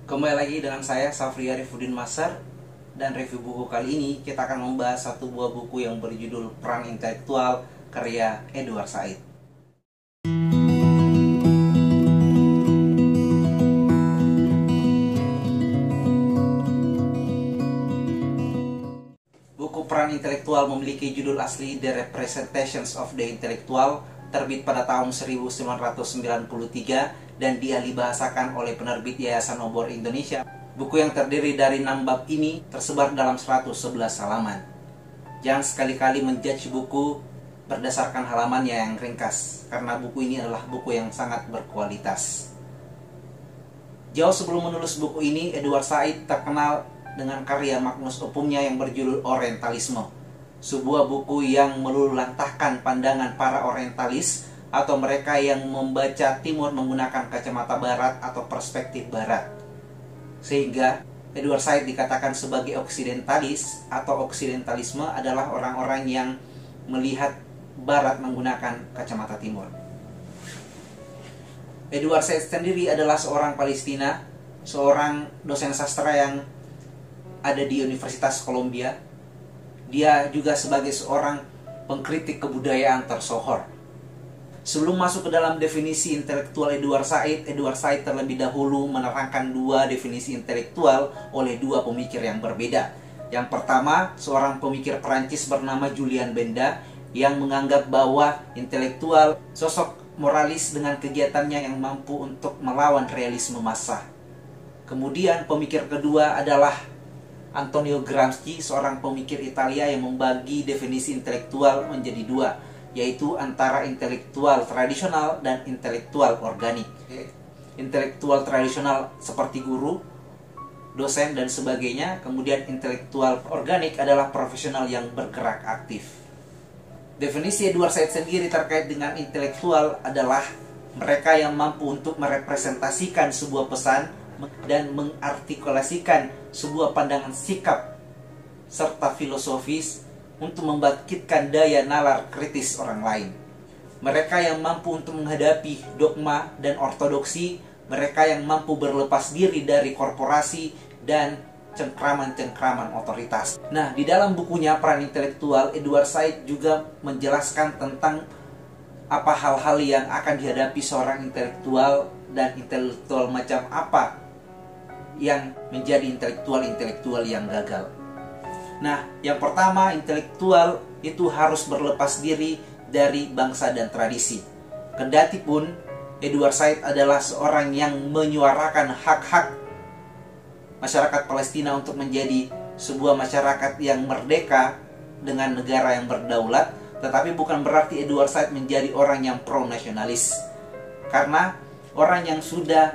Kembali lagi dengan saya, Safri Arifudin Masar. Dan review buku kali ini kita akan membahas satu buah buku yang berjudul Peran Intelektual karya Edward Said. Buku Peran Intelektual memiliki judul asli The Representations of the Intellectual, terbit pada tahun 1993 dan dialih bahasakan oleh penerbit Yayasan Obor Indonesia. Buku yang terdiri dari 6 bab ini tersebar dalam 111 halaman. Jangan sekali-kali menjudge buku berdasarkan halamannya yang ringkas, karena buku ini adalah buku yang sangat berkualitas. Jauh sebelum menulis buku ini, Edward Said terkenal dengan karya magnus opumnya yang berjudul Orientalisme, sebuah buku yang meluluhlantahkan pandangan para orientalis atau mereka yang membaca Timur menggunakan kacamata Barat atau perspektif Barat. Sehingga Edward Said dikatakan sebagai oksidentalis atau oksidentalisme adalah orang-orang yang melihat Barat menggunakan kacamata Timur. Edward Said sendiri adalah seorang Palestina, seorang dosen sastra yang ada di Universitas Columbia. Dia juga sebagai seorang pengkritik kebudayaan tersohor. Sebelum masuk ke dalam definisi intelektual Edward Said terlebih dahulu menerangkan dua definisi intelektual oleh dua pemikir yang berbeda. Yang pertama, seorang pemikir Perancis bernama Julian Benda yang menganggap bahwa intelektual sosok moralis dengan kegiatannya yang mampu untuk melawan realisme massa. Kemudian pemikir kedua adalah Antonio Gramsci, seorang pemikir Italia yang membagi definisi intelektual menjadi dua, yaitu antara intelektual tradisional dan intelektual organik. Intelektual tradisional seperti guru, dosen, dan sebagainya. Kemudian intelektual organik adalah profesional yang bergerak aktif. Definisi Edward Said sendiri terkait dengan intelektual adalah mereka yang mampu untuk merepresentasikan sebuah pesan dan mengartikulasikan sebuah pandangan sikap serta filosofis untuk membangkitkan daya nalar kritis orang lain. Mereka yang mampu untuk menghadapi dogma dan ortodoksi, mereka yang mampu berlepas diri dari korporasi dan cengkraman-cengkraman otoritas. Nah, di dalam bukunya Peran Intelektual, Edward Said juga menjelaskan tentang apa hal-hal yang akan dihadapi seorang intelektual dan intelektual macam apa yang menjadi intelektual yang gagal. Nah, yang pertama, intelektual itu harus berlepas diri dari bangsa dan tradisi. Kendati pun Edward Said adalah seorang yang menyuarakan hak-hak masyarakat Palestina untuk menjadi sebuah masyarakat yang merdeka dengan negara yang berdaulat, tetapi bukan berarti Edward Said menjadi orang yang pro-nasionalis. Karena orang yang sudah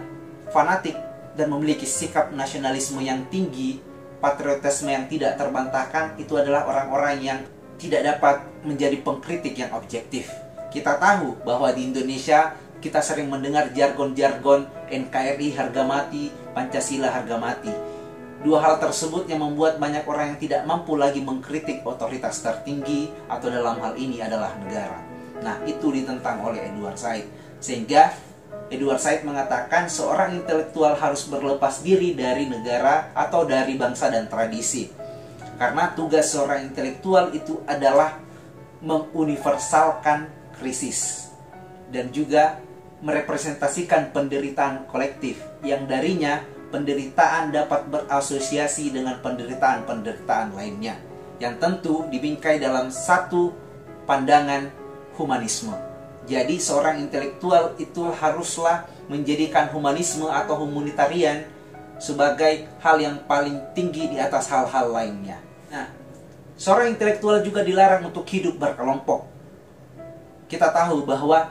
fanatik dan memiliki sikap nasionalisme yang tinggi, patriotisme yang tidak terbantahkan, itu adalah orang-orang yang tidak dapat menjadi pengkritik yang objektif. Kita tahu bahwa di Indonesia kita sering mendengar jargon-jargon NKRI harga mati, Pancasila harga mati. Dua hal tersebut yang membuat banyak orang yang tidak mampu lagi mengkritik otoritas tertinggi atau dalam hal ini adalah negara. Nah, itu ditentang oleh Edward Said. Sehingga Edward Said mengatakan seorang intelektual harus berlepas diri dari negara atau dari bangsa dan tradisi. Karena tugas seorang intelektual itu adalah menguniversalkan krisis dan juga merepresentasikan penderitaan kolektif yang darinya penderitaan dapat berasosiasi dengan penderitaan-penderitaan lainnya yang tentu dibingkai dalam satu pandangan humanisme. Jadi seorang intelektual itu haruslah menjadikan humanisme atau humanitarian sebagai hal yang paling tinggi di atas hal-hal lainnya. Nah, seorang intelektual juga dilarang untuk hidup berkelompok. Kita tahu bahwa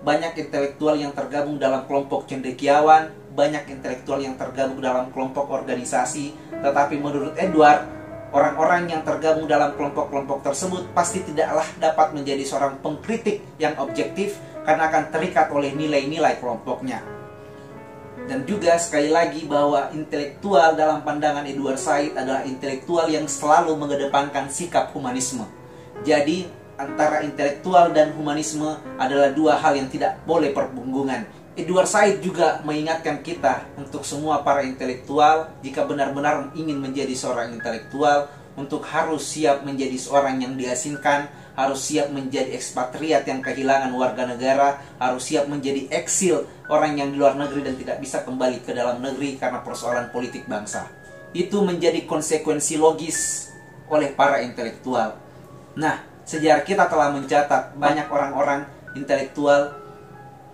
banyak intelektual yang tergabung dalam kelompok cendekiawan, banyak intelektual yang tergabung dalam kelompok organisasi, tetapi menurut Edward, orang-orang yang tergabung dalam kelompok-kelompok tersebut pasti tidaklah dapat menjadi seorang pengkritik yang objektif karena akan terikat oleh nilai-nilai kelompoknya. Dan juga sekali lagi bahwa intelektual dalam pandangan Edward Said adalah intelektual yang selalu mengedepankan sikap humanisme. Jadi antara intelektual dan humanisme adalah dua hal yang tidak boleh bersinggungan. Edward Said juga mengingatkan kita untuk semua para intelektual, jika benar-benar ingin menjadi seorang intelektual, untuk harus siap menjadi seorang yang diasingkan, harus siap menjadi ekspatriat yang kehilangan warga negara, harus siap menjadi eksil, orang yang di luar negeri dan tidak bisa kembali ke dalam negeri karena persoalan politik bangsa. Itu menjadi konsekuensi logis oleh para intelektual. Nah, sejarah kita telah mencatat banyak orang-orang intelektual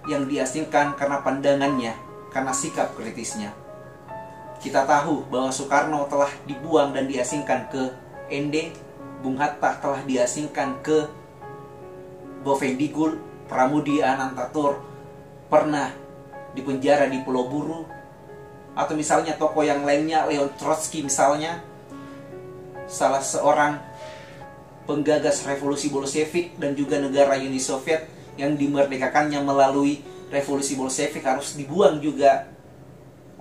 yang diasingkan karena pandangannya, karena sikap kritisnya. Kita tahu bahwa Soekarno telah dibuang dan diasingkan ke ND, Bung Hatta telah diasingkan ke Bovendigul, Pramudia Anantatur pernah dipenjara di Pulau Buru, atau misalnya tokoh yang lainnya, Leon Trotsky misalnya, salah seorang penggagas revolusi Bolshevik dan juga negara Uni Soviet yang dimerdekakannya melalui revolusi Bolshevik harus dibuang juga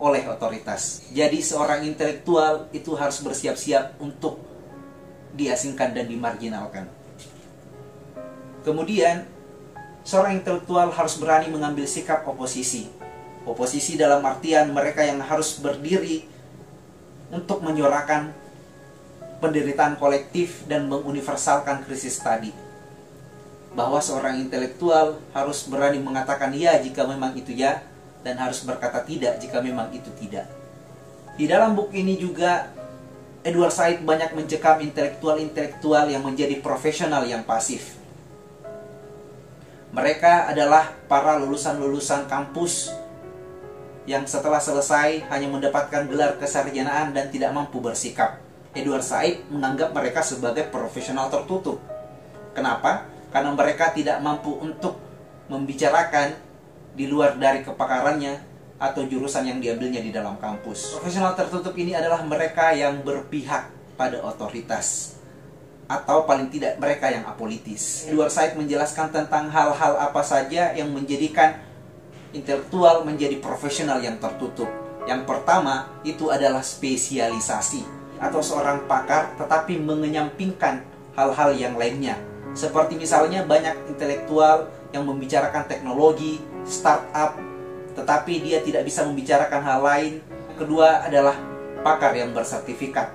oleh otoritas. Jadi seorang intelektual itu harus bersiap-siap untuk diasingkan dan dimarginalkan. Kemudian, seorang intelektual harus berani mengambil sikap oposisi. Oposisi dalam artian mereka yang harus berdiri untuk menyuarakan penderitaan kolektif dan menguniversalkan krisis tadi. Bahwa seorang intelektual harus berani mengatakan ya jika memang itu ya, dan harus berkata tidak jika memang itu tidak. Di dalam buku ini juga Edward Said banyak mencekam intelektual-intelektual yang menjadi profesional yang pasif. Mereka adalah para lulusan-lulusan kampus yang setelah selesai hanya mendapatkan gelar kesarjanaan dan tidak mampu bersikap. Edward Said menganggap mereka sebagai profesional tertutup. Kenapa? Karena mereka tidak mampu untuk membicarakan di luar dari kepakarannya atau jurusan yang diambilnya di dalam kampus. Profesional tertutup ini adalah mereka yang berpihak pada otoritas, atau paling tidak mereka yang apolitis. Edward Said menjelaskan tentang hal-hal apa saja yang menjadikan intelektual menjadi profesional yang tertutup. Yang pertama itu adalah spesialisasi, atau seorang pakar tetapi mengenyampingkan hal-hal yang lainnya. Seperti misalnya banyak intelektual yang membicarakan teknologi, startup, tetapi dia tidak bisa membicarakan hal lain. Kedua adalah pakar yang bersertifikat.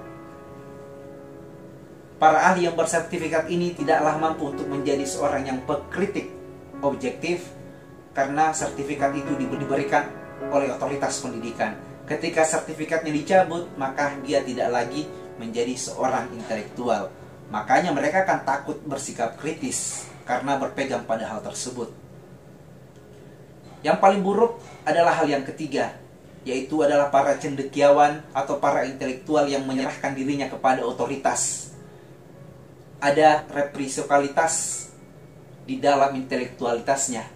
Para ahli yang bersertifikat ini tidaklah mampu untuk menjadi seorang yang pekritik objektif karena sertifikat itu diberikan oleh otoritas pendidikan. Ketika sertifikatnya dicabut, maka dia tidak lagi menjadi seorang intelektual. Makanya mereka akan takut bersikap kritis karena berpegang pada hal tersebut. Yang paling buruk adalah hal yang ketiga, yaitu adalah para cendekiawan atau para intelektual yang menyerahkan dirinya kepada otoritas. Ada represalitas di dalam intelektualitasnya.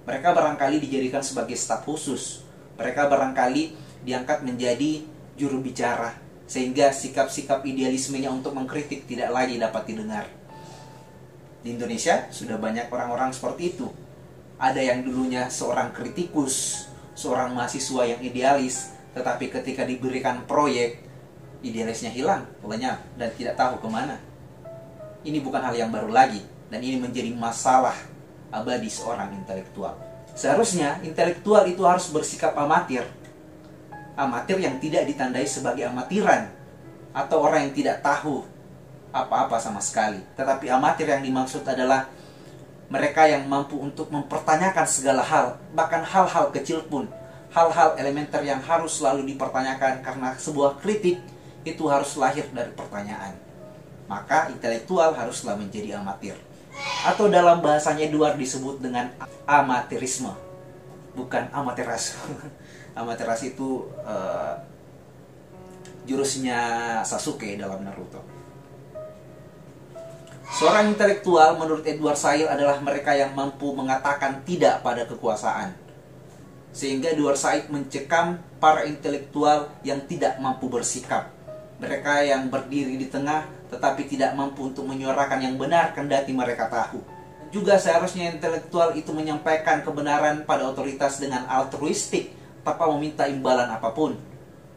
Mereka barangkali dijadikan sebagai staf khusus. Mereka barangkali diangkat menjadi juru bicara, sehingga sikap-sikap idealismenya untuk mengkritik tidak lagi dapat didengar. Di Indonesia sudah banyak orang-orang seperti itu. Ada yang dulunya seorang kritikus, seorang mahasiswa yang idealis, tetapi ketika diberikan proyek, idealisnya hilang, lenyap, dan tidak tahu kemana. Ini bukan hal yang baru lagi, dan ini menjadi masalah abadi seorang intelektual. Seharusnya intelektual itu harus bersikap amatir. Amatir yang tidak ditandai sebagai amatiran, atau orang yang tidak tahu apa-apa sama sekali. Tetapi amatir yang dimaksud adalah mereka yang mampu untuk mempertanyakan segala hal, bahkan hal-hal kecil pun, hal-hal elementer yang harus selalu dipertanyakan, karena sebuah kritik itu harus lahir dari pertanyaan. Maka intelektual haruslah menjadi amatir. Atau dalam bahasanya Edward disebut dengan amatirisme, bukan amaterasu. Amaterasu itu jurusnya Sasuke dalam Naruto. Seorang intelektual menurut Edward Said adalah mereka yang mampu mengatakan tidak pada kekuasaan. Sehingga Edward Said mencekam para intelektual yang tidak mampu bersikap. Mereka yang berdiri di tengah tetapi tidak mampu untuk menyuarakan yang benar kendati mereka tahu. Juga seharusnya intelektual itu menyampaikan kebenaran pada otoritas dengan altruistik, tanpa meminta imbalan apapun.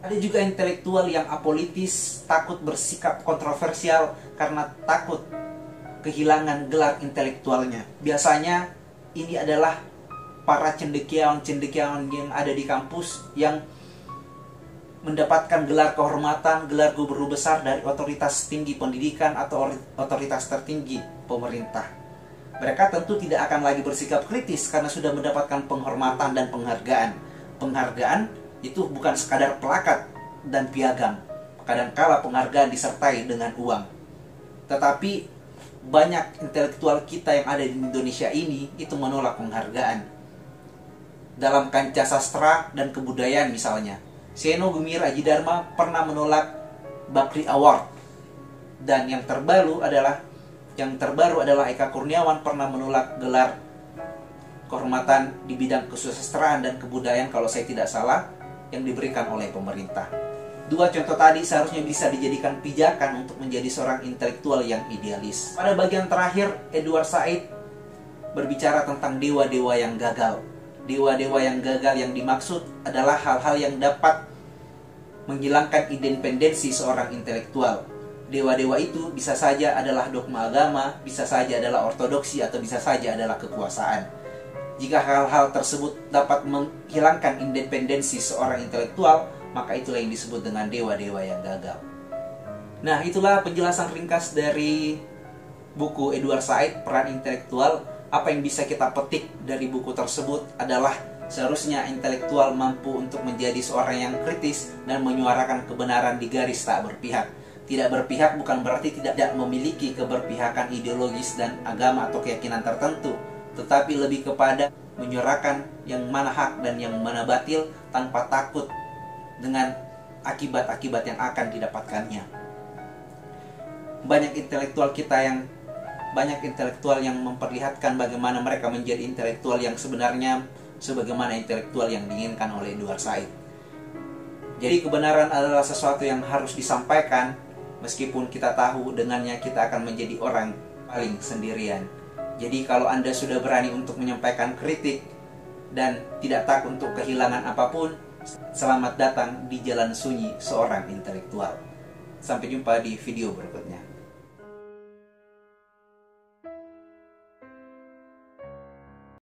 Ada juga intelektual yang apolitis, takut bersikap kontroversial karena takut kehilangan gelar intelektualnya. Biasanya ini adalah para cendekiawan-cendekiawan yang ada di kampus yang mendapatkan gelar kehormatan, gelar guru besar dari otoritas tinggi pendidikan atau otoritas tertinggi pemerintah. Mereka tentu tidak akan lagi bersikap kritis karena sudah mendapatkan penghormatan dan penghargaan. Penghargaan itu bukan sekadar plakat dan piagam. Kadangkala penghargaan disertai dengan uang. Tetapi banyak intelektual kita yang ada di Indonesia ini itu menolak penghargaan. Dalam kancah sastra dan kebudayaan misalnya, Seno Gumira Aji Dharma pernah menolak Bakri Award. Dan yang terbaru adalah Eka Kurniawan pernah menolak gelar kehormatan di bidang kesusastraan dan kebudayaan kalau saya tidak salah yang diberikan oleh pemerintah. Dua contoh tadi seharusnya bisa dijadikan pijakan untuk menjadi seorang intelektual yang idealis. Pada bagian terakhir, Edward Said berbicara tentang dewa-dewa yang gagal. Dewa-dewa yang gagal yang dimaksud adalah hal-hal yang dapat menghilangkan independensi seorang intelektual. Dewa-dewa itu bisa saja adalah dogma agama, bisa saja adalah ortodoksi, atau bisa saja adalah kekuasaan. Jika hal-hal tersebut dapat menghilangkan independensi seorang intelektual, maka itulah yang disebut dengan dewa-dewa yang gagal. Nah, itulah penjelasan ringkas dari buku Edward Said, Peran Intelektual. Apa yang bisa kita petik dari buku tersebut adalah seharusnya intelektual mampu untuk menjadi seorang yang kritis dan menyuarakan kebenaran di garis tak berpihak. Tidak berpihak bukan berarti tidak memiliki keberpihakan ideologis dan agama atau keyakinan tertentu, tetapi lebih kepada menyuarakan yang mana hak dan yang mana batil tanpa takut dengan akibat-akibat yang akan didapatkannya. Banyak intelektual yang memperlihatkan bagaimana mereka menjadi intelektual yang sebenarnya sebagaimana intelektual yang diinginkan oleh Edward Said. Jadi kebenaran adalah sesuatu yang harus disampaikan, meskipun kita tahu dengannya kita akan menjadi orang paling sendirian. Jadi kalau Anda sudah berani untuk menyampaikan kritik dan tidak takut untuk kehilangan apapun, selamat datang di jalan sunyi seorang intelektual. Sampai jumpa di video berikutnya.